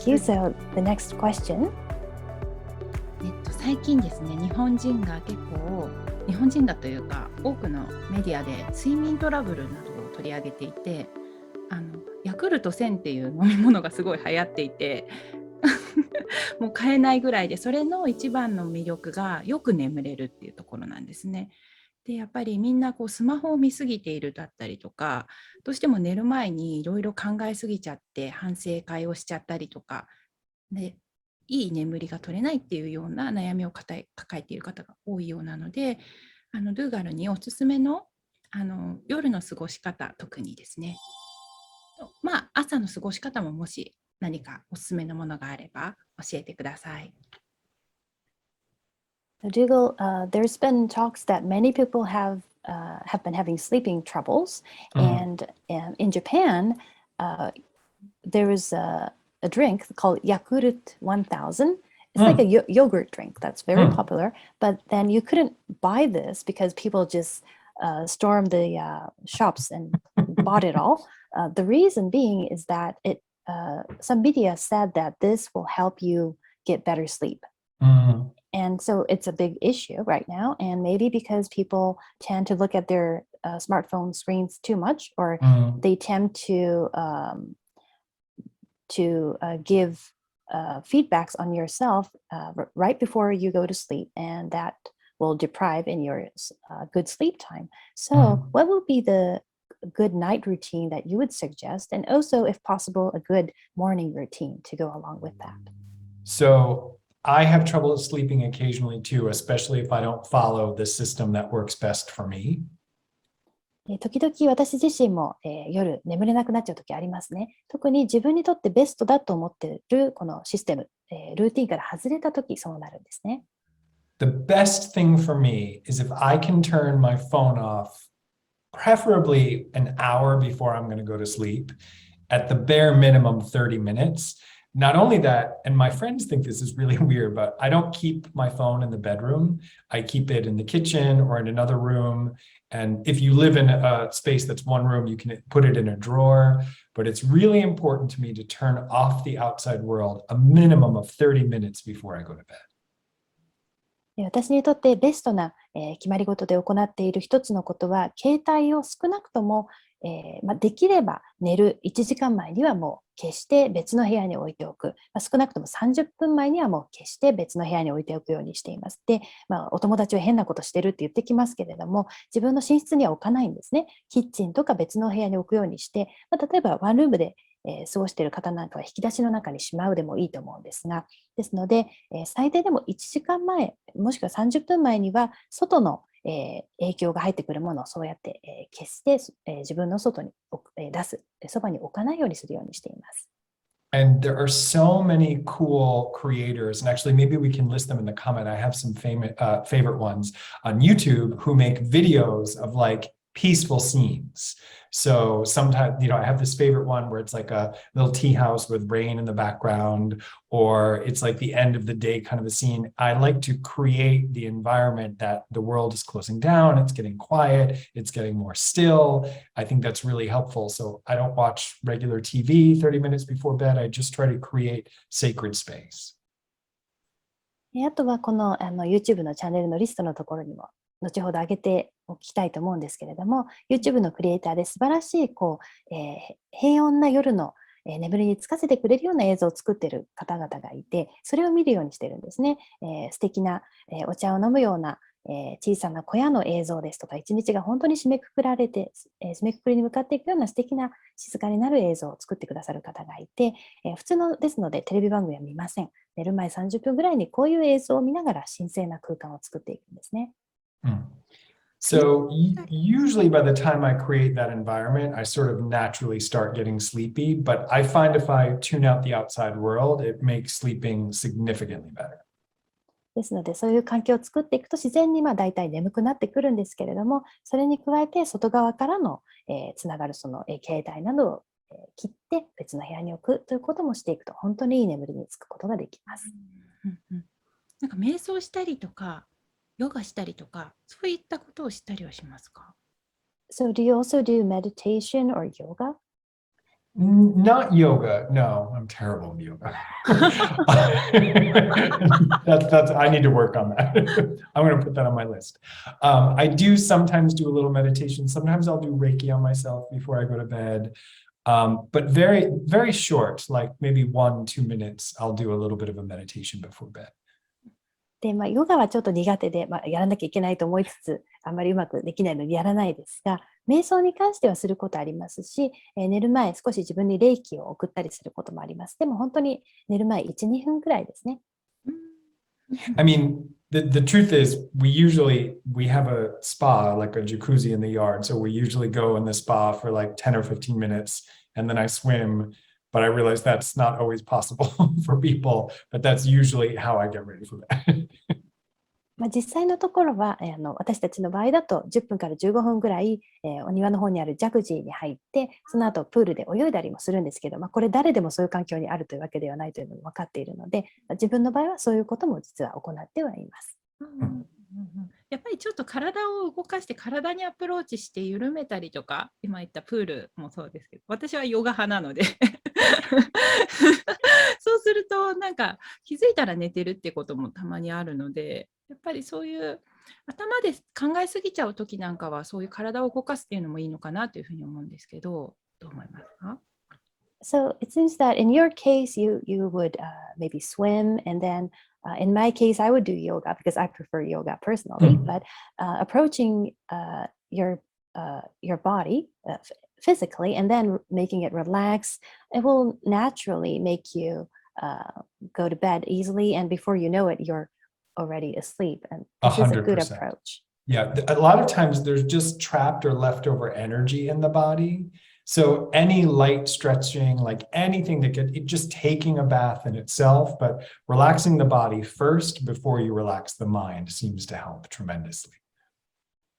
Thank you. So the next question. 最近ですね、日本人がというか多くのメディアで睡眠トラブルなどを取り上げていて、ヤクルト1000っていう飲み物がすごい流行っていてもう買えないぐらいで、それの一番の魅力がよく眠れるっていうところなんですね。でやっぱりみんなスマホを見すぎているだったりとか、どうしても寝る前にいろいろ考えすぎちゃって反省会をしちゃったりとかで、いい眠りが取れないっていうような悩みを抱えている方が多いようなので、ドゥーガルにおすすめの、夜の過ごし方、特にですね、朝の過ごし方ももし何かおすすめのものがあれば教えてください。Dougal, there's been talks that many people have been having sleeping troubles, and in Japan, there is a drink called Yakult 1000. It's like a yogurt drink that's very popular, but then you couldn't buy this because people just stormed the shops and bought it all. The reason being is that some media said that this will help you get better sleep. And so it's a big issue right now. And maybe because people tend to look at their smartphone screens too much, or they tend to give feedbacks on yourself right before you go to sleep, and that will deprive in your good sleep time. So what would be the good night routine that you would suggest? And also, if possible, a good morning routine to go along with that. So I have trouble sleeping occasionally too, especially if I don't follow the system that works best for me. 時々私自身も、夜眠れなくなっちゃう時ありますね。特に自分にとってベストだと思っているこのシステム、ルーティンから外れた時、そうなるんですね。The best thing for me is if I can turn my phone off, preferably an hour before I'm going to go to sleep, at the bare minimum 30 minutes. Not only that, and my friends think this is really weird, but I don't keep my phone in the bedroom. I keep it in the kitchen or in another room. And if you live in a space that's one room, you can put it in a drawer. But it's really important to me to turn off the outside world a minimum of 30 minutes before I go to bed. 私にとってベストな、決まり事で行っている一つのことは、携帯を少なくとも、できれば寝る1時間前にはもう消して別の部屋に置いておく。少なくとも30分前にはもう消して別の部屋に置いておくようにしています。で、お友達は変なことしてるって言ってきますけれども、自分の寝室には置かないんですね。キッチンとか別の部屋に置くようにして、例えばワンルームで過ごしている方なんかは引き出しの中にしまうでもいいと思うんですが、ですので、最低でも1時間前、もしくは30分前には外の影響が入ってくるものをそうやって消して、自分の外に出す、そばに置かないようにするようにしています。And there are so many cool creators, and actually maybe we can list them in the comment. I have some favorite ones on YouTube who make videos of like peaceful scenes. So sometimes, I have this favorite one where it's like a little tea house with rain in the background, or it's like the end of the day kind of a scene. I like to create the environment that the world is closing down, it's getting quiet, it's getting more still. I think that's really helpful. So I don't watch regular TV 30 minutes before bed. I just try to create sacred space. あとはこのYouTube のチャンネルのリストのところにも後ほど上げておきたいと思うんですけれども、YouTube のクリエイターで素晴らしい平穏な夜の眠りにつかせてくれるような映像を作っている方々がいて、それを見るようにしてるんですね。素敵なお茶を飲むような小さな小屋の映像ですとか、一日が本当に締めくくられて、締めくくりに向かっていくような素敵な静かになる映像を作ってくださる方がいて、普通のですのでテレビ番組は見ません。寝る前30分ぐらいにこういう映像を見ながら神聖な空間を作っていくんですね。So usually by the time I create that environment, I sort of naturally start getting sleepy. But I find if I tune out the outside world, it makes sleeping significantly better. ですので、そういう環境を作っていくと自然にだいたい眠くなってくるんですけれども、それに加えて外側からのつながるその携帯などを切って別の部屋に置くということもしていくと、本当にいい眠りにつくことができます。なんか瞑想したりとかヨガしたりとか、そういったことをしたりはしますか？ So do you also do meditation or yoga? Not yoga. No, I'm terrible at yoga. that's I need to work on that. I'm going to put that on my list. I do sometimes do a little meditation. Sometimes I'll do Reiki on myself before I go to bed. But very, very short, like maybe 1-2 minutes, I'll do a little bit of a meditation before bed. で、ヨガはちょっと苦手で、やらなきゃいけないと思いつつ、あんまりうまくできないのでやらないですが、瞑想に関してはすることありますし、寝る前少し自分に霊気を送ったりすることもあります。でも本当に寝る前1、2分くらいですね。I mean, the truth is, we have a spa, like a jacuzzi in the yard. So we usually go in the spa for like 10 or 15 minutes, and then I swim. But I realize that's not always possible for people, but that's usually how I get ready for that. 実際のところは、私たちの場合だと10分から15分ぐらい、お庭の方にあるジャグジーに入って、その後プールで泳いだりもするんですけど、これ誰でもそういう環境にあるというわけではないというのも分かっているので、自分の場合はそういうことも実は行ってはいます。やっぱりちょっと体を動かして体にアプローチして緩めたりとか、今言ったプールもそうですけど、私はヨガ派なのでそうするとなんか気づいたら寝てるってこともたまにあるので、やっぱりそういう頭で考えすぎちゃう時なんかはそういう体を動かすっていうのもいいのかなというふうに思うんですけど、どう思いますか？ So it seems that in your case, you would maybe swim, and then in my case, I would do yoga because I prefer yoga personally. But approaching your body physically and then making it relax, it will naturally make you go to bed easily, and before you know it, you're already asleep. And this is a good 100%. approach. Yeah, a lot of times there's just trapped or leftover energy in the body. So any light stretching, like anything that just taking a bath in itself, but relaxing the body first before you relax the mind seems to help tremendously.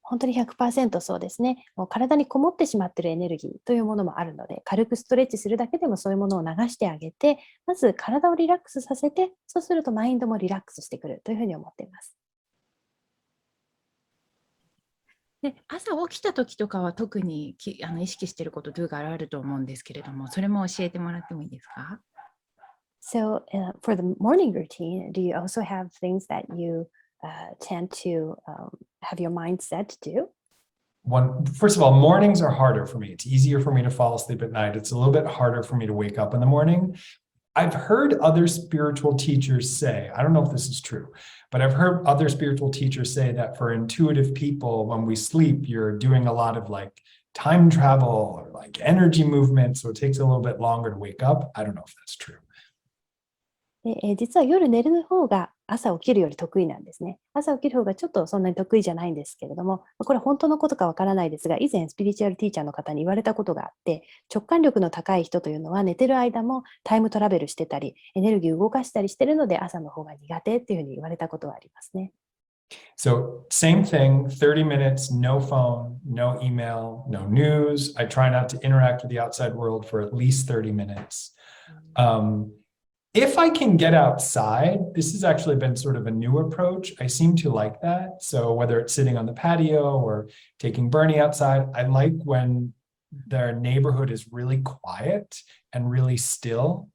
本当に 100% そうですね。もう体にこもってしまっているエネルギーというものもあるので、軽くストレッチするだけでもそういうものを流してあげて、まず体をリラックスさせて、そうするとマインドもリラックスしてくるというふうに思っています。で、朝起きた時とかは特に意識していることドゥーガルあると思うんですけれども、それも教えてもらってもいいですか？ So for the morning routine, do you also have things that you tend to have your mind set to do? First of all, mornings are harder for me. It's easier for me to fall asleep at night. It's a little bit harder for me to wake up in the morning. I've heard other spiritual teachers say, I don't know if this is true, but I've heard other spiritual teachers say that for intuitive people, when we sleep, you're doing a lot of like time travel or like energy movement. So it takes a little bit longer to wake up. I don't know if that's true. で実は夜寝る方が朝起きるより得意なんですね。朝起きる方がちょっとそんなに得意じゃないんですけれども、これ本当のことかわからないですが、以前スピリチュアルティーチャーの方に言われたことがあって、直感力の高い人というのは寝てる間もタイムトラベルしてたり、エネルギーを動かしたりしてるので朝の方が苦手っていうふうに言われたことがありますね。So same thing, 30 minutes, no phone, no email, no news. I try not to interact with the outside world for at least 30 minutes. If I can get outside, this has actually been sort of a new approach. I seem to like that. So whether it's sitting on the patio or taking Bernie outside, I like when their neighborhood is really quiet and really still.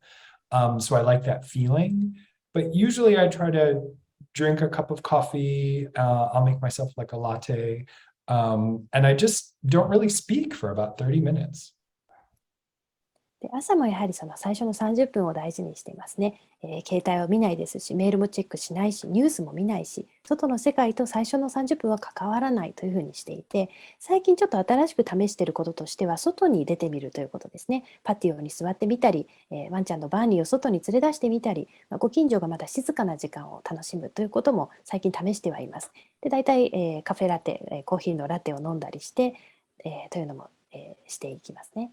So I like that feeling. But usually I try to drink a cup of coffee. I'll make myself like a latte. And I just don't really speak for about 30 minutes. で朝もやはりその最初の30分を大事にしていますね。携帯を見ないですし、メールもチェックしないし、ニュースも見ないし、外の世界と最初の30分は関わらないというふうにしていて、最近ちょっと新しく試していることとしては、外に出てみるということですね。パティオに座ってみたり、ワンちゃんのバーニーを外に連れ出してみたり、ご近所がまだ静かな時間を楽しむということも最近試してはいます。で、大体、カフェラテ、コーヒーのラテを飲んだりして、というのも、していきますね。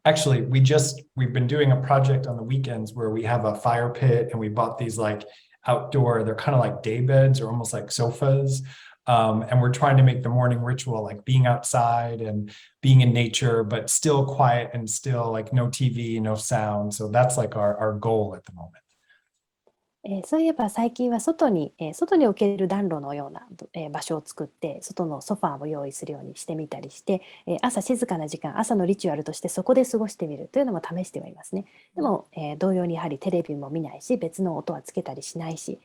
Actually, we've been doing a project on the weekends where we have a fire pit and we bought these like outdoor, they're kind of like day beds or almost like sofas. And we're trying to make the morning ritual like being outside and being in nature, but still quiet and still like no TV, no sound. So that's like our goal at the moment. そういえば最近は外に置ける暖炉のような、場所を作って、外のソファーを用意するようにしてみたりして、朝静かな時間、朝のリチュアルとしてそこで過ごしてみるというのも試してはいますね。でも、同様にやはりテレビも見ないし、別の音はつけたりしないし、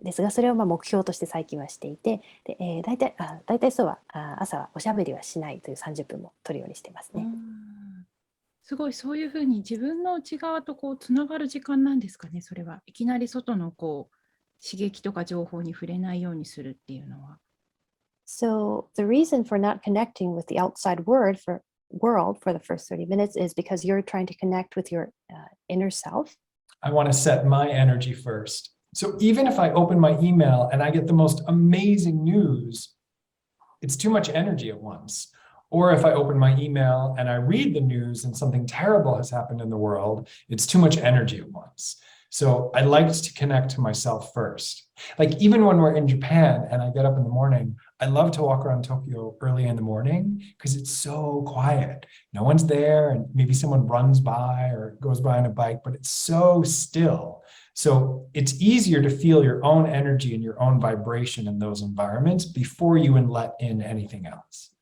ですがそれを目標として最近はしていて、で、大体そうは朝はおしゃべりはしないという30分も取るようにしていますね。すごい、そういうふうに自分の内側とつながる時間なんですかね、それは。いきなり外の刺激とか情報に触れないようにするっていうのは。So the reason for not connecting with the outside world for the first 30 minutes is because you're trying to connect with your inner self. I want to set my energy first. So even if I open my email and I get the most amazing news, it's too much energy at once. Or if I open my email and I read the news and something terrible has happened in the world, it's too much energy at once. So I like to connect to myself first. Like even when we're in Japan and I get up in the morning, I love to walk around Tokyo early in the morning because it's so quiet. No one's there and maybe someone runs by or goes by on a bike, but it's so still. So it's easier to feel your own energy and your own vibration in those environments before you let in anything else.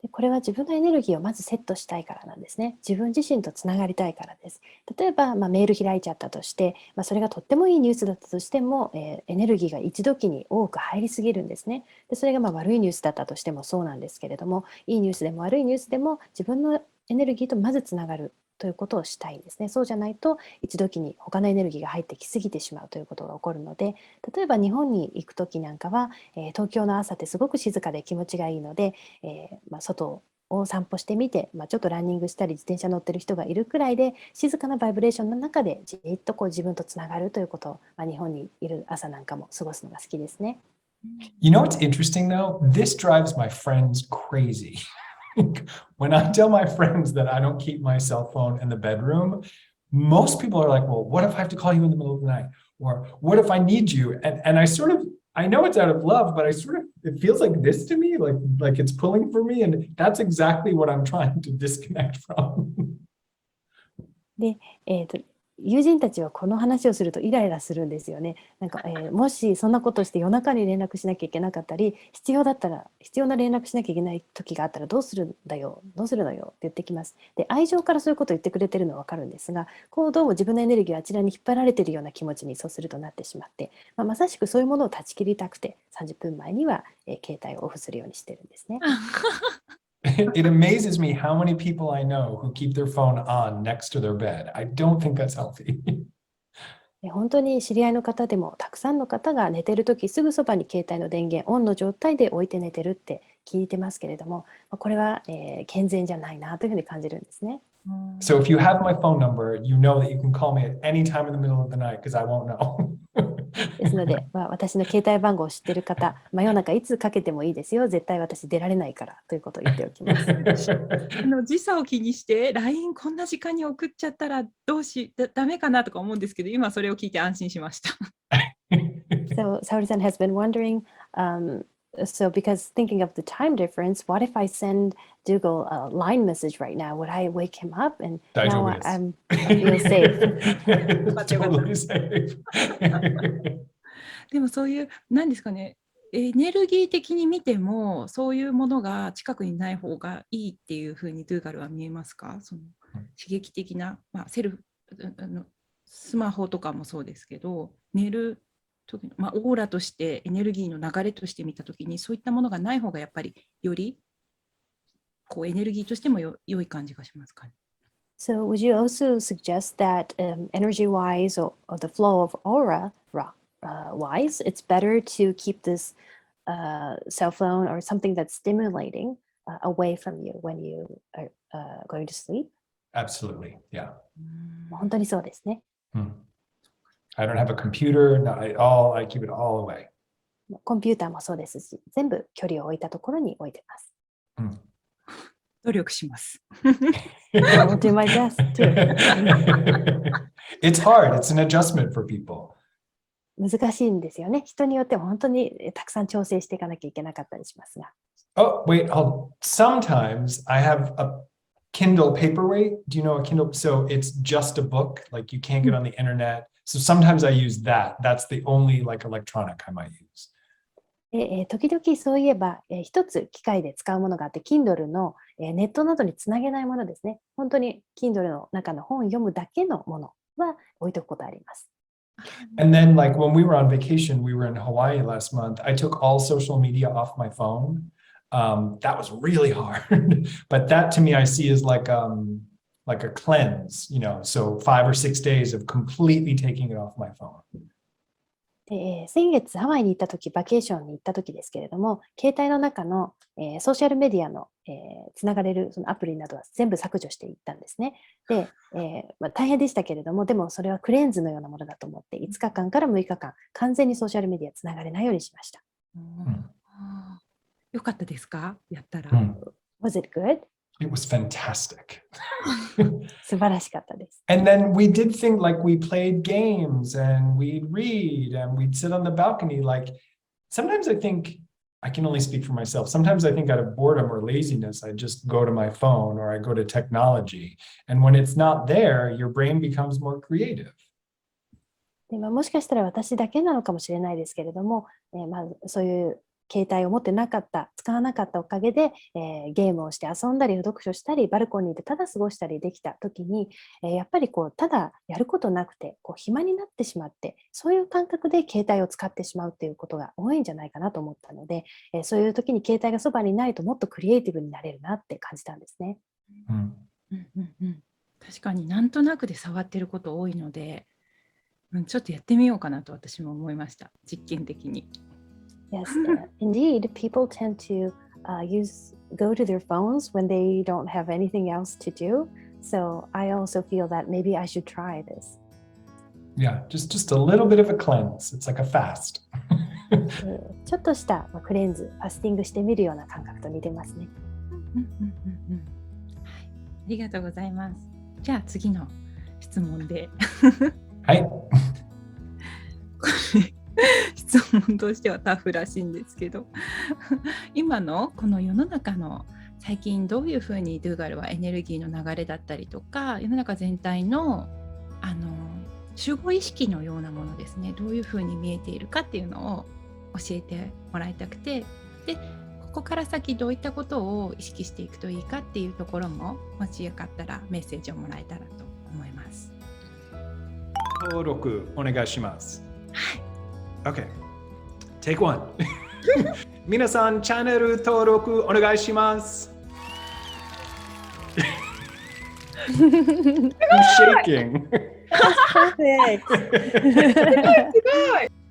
でこれは自分のエネルギーをまずセットしたいからなんですね。自分自身とつながりたいからです。例えば、メール開いちゃったとして、それがとってもいいニュースだったとしても、エネルギーが一時に多く入りすぎるんですね。でそれが悪いニュースだったとしてもそうなんですけれども、いいニュースでも悪いニュースでも自分のエネルギーとまずつながるということをしたいんですね。そうじゃないと一時に他のエネルギーが入ってきすぎてしまうということが起こるので、例えば日本に行く時なんかは、東京の朝ってすごく静かで気持ちがいいので、外を散歩してみて、ちょっとランニングしたり自転車乗ってる人がいるくらいで静かなバイブレーションの中でじっと自分とつながるということを、日本にいる朝なんかも過ごすのが好きですね。You know what's interesting though? This drives my friends crazy. When I tell my friends that I don't keep my cell phone in the bedroom, most people are like, well, what if I have to call you in the middle of the night? Or what if I need you? And I know it's out of love, but it feels like this to me, like it's pulling for me. And that's exactly what I'm trying to disconnect from. で、友人たちはこの話をするとイライラするんですよね。もしそんなことして夜中に連絡しなきゃいけなかったり、必要な連絡しなきゃいけない時があったらどうするのよって言ってきます。で、愛情からそういうことを言ってくれてるのはわかるんですが、どうも自分のエネルギーをあちらに引っ張られているような気持ちにそうするとなってしまって、まさしくそういうものを断ち切りたくて30分前には、携帯をオフするようにしてるんですね。It amazes me how many people I know who keep their phone on next to their bed. I don't think that's healthy. 本当に知り合いの方でもたくさんの方が寝てる時すぐそばに携帯の電源オンの状態で置いて寝てるって聞いてますけれども、これは、健全じゃないなというふうに感じるんですね。So if you have my phone number, you know that you can call me at any time in the middle of the night because I won't know. ですので、私の携帯番号を知ってる方、真夜中いつかけてもいいですよ。絶対私出られないからということを言っておきます。時差を気にして LINE こんな時間に送っちゃったらダメかなとか思うんですけど、今それを聞いて安心しました。So Saori-san has been wondering, so because thinking of the time difference, what if I send Dougal a line message right now? Would I wake him up? And now I feel safe. Totally safe. でもそういう何ですかね、エネルギー的に見てもそういうものが近くにない方がいいっていうふうにドゥーガルは見えますか？その刺激的な、スマホとかもそうですけど、寝る時の、オーラとしてエネルギーの流れとして見たときにそういったものがない方がやっぱりよりエネルギーとしても良い感じがしますかね。So would you also suggest that energy-wise or the flow of aura-wise, it's better to keep this cell phone or something that's stimulating away from you when you are going to sleep? Absolutely, yeah. 本当にそうですね。I don't have a computer, I keep it all away. コンピューターもそうですし、全部距離を置いたところに置いてます。努力します。I'll do my best too. It's hard. It's an adjustment for people. 難しいんですよね。人によっては本当にたくさん調整していかなきゃいけなかったりしますが。Oh, wait, hold. Sometimes I have a Kindle Paperweight. Do you know a Kindle? So it's just a book. Like you can't get on the internet. So sometimes I use that. That's the only like electronic I might use. 時々そういえば、一つ機械で使うものがあって、Kindle の、ネットなどにつなげないものですね。本当に Kindle の中の本を読むだけのものは置いとくことあります。And then like when we were on vacation, we were in Hawaii last month. I took all social media off my phone. That was really hard. But that to me I see as like a cleanse, you know, so 5 or 6 days of completely taking it off my phone. で先月ハワイに行った時、バケーションに行った時ですけれども、携帯の中の、ソーシャルメディアの、つながれるそのアプリなどは全部削除していったんですね。で、大変でしたけれども、でもそれはクレンズのようなものだと思って、5日間から6日間、完全にソーシャルメディアつながれないようにしました。よかったですか？やったら。Was it good? It was fantastic. 素晴らしかったです。And then we did things like we played games and we'd read and we'd sit on the balcony. Like sometimes I think, I can only speak for myself. Sometimes I think out of boredom or laziness, I just go to my phone or I go to technology. And when it's not there, your brain becomes more creative. でもしかしたら私だけなのかもしれないですけれども、そういう携帯を持ってなかった、使わなかったおかげで、ゲームをして遊んだり読書したりバルコニーでただ過ごしたりできた時に、やっぱりこうただやることなくてこう暇になってしまって、そういう感覚で携帯を使ってしまうっていうことが多いんじゃないかなと思ったので、そういう時に携帯がそばにないともっとクリエイティブになれるなって感じたんですね。確かになんとなくで触ってること多いので、ちょっとやってみようかなと私も思いました、実験的に。Yes, indeed, people tend to go to their phones when they don't have anything else to do. So I also feel that maybe I should try this. Yeah, just a little bit of a cleanse. It's like a fast. ちょっとしたクレンズ、ファスティングしてみるような感覚と似てますね。ありがとうございます。じゃあ次の質問で。はい。質問としてはタフらしいんですけど、今のこの世の中の最近どういうふうにドゥーガルはエネルギーの流れだったりとか、世の中全体の集合意識のようなものですね、どういうふうに見えているかっていうのを教えてもらいたくて、でここから先どういったことを意識していくといいかっていうところも、もしよかったらメッセージをもらえたらと思います。登録お願いします。はい。Okay. Take one. 皆さん、チャンネル登録お願いします。I'm shaking. Perfect. すごい。